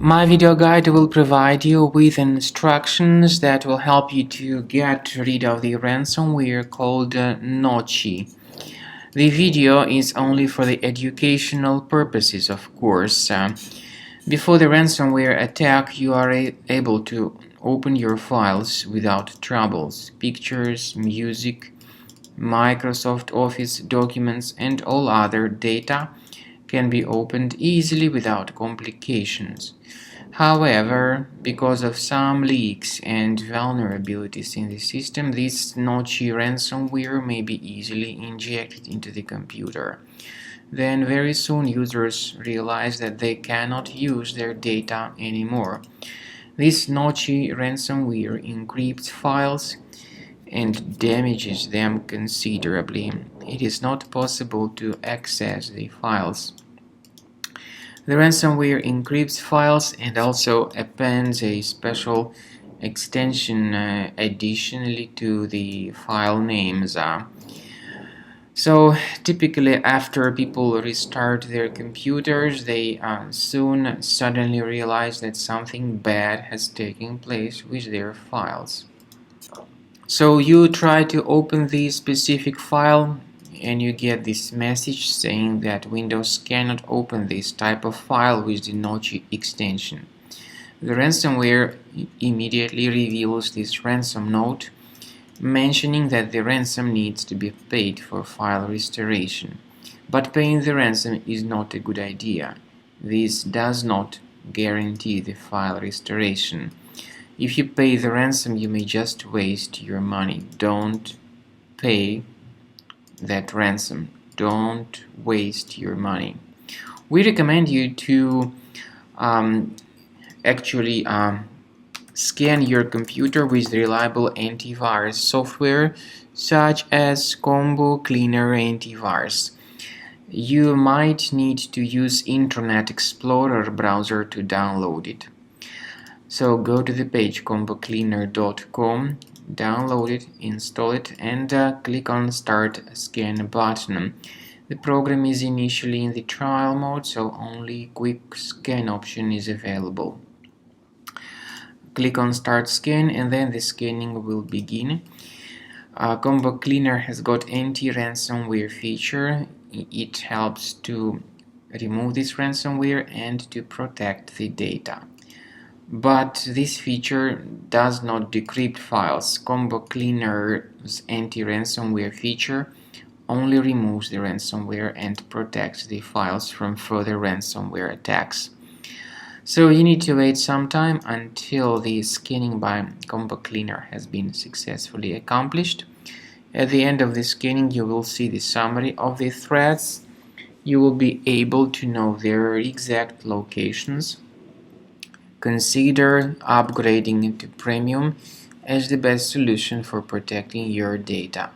My video guide will provide you with instructions that will help you to get rid of the ransomware called Nochi. The video is only for the educational purposes, of course. Before the ransomware attack, you are able to open your files without troubles. Pictures, music, Microsoft Office documents, and all other data can be opened easily without complications. However, because of some leaks and vulnerabilities in the system, this Nochi ransomware may be easily injected into the computer. Then very soon users realize that they cannot use their data anymore. This Nochi ransomware encrypts files and damages them considerably. It is not possible to access the files. The ransomware encrypts files and also appends a special extension additionally to the file names. So typically after people restart their computers, they soon suddenly realize that something bad has taken place with their files. So you try to open the specific file and you get this message saying that Windows cannot open this type of file with the Nochi extension. The ransomware immediately reveals this ransom note mentioning that the ransom needs to be paid for file restoration. But paying the ransom is not a good idea. This does not guarantee the file restoration. If you pay the ransom, you may just waste your money. Don't pay that ransom. Don't waste your money. We recommend you to actually scan your computer with reliable antivirus software such as Combo Cleaner Antivirus. You might need to use Internet Explorer browser to download it. So go to the page combocleaner.com, download it, install it, and click on Start Scan button. The program is initially in the trial mode, so only quick scan option is available. Click on Start Scan and then the scanning will begin. Combo Cleaner has got anti-ransomware feature. It helps to remove this ransomware and to protect the data. But this feature does not decrypt files. Combo Cleaner's anti-ransomware feature only removes the ransomware and protects the files from further ransomware attacks. So you need to wait some time until the scanning by Combo Cleaner has been successfully accomplished. At the end of the scanning, you will see the summary of the threats. You will be able to know their exact locations. Consider upgrading to Premium as the best solution for protecting your data.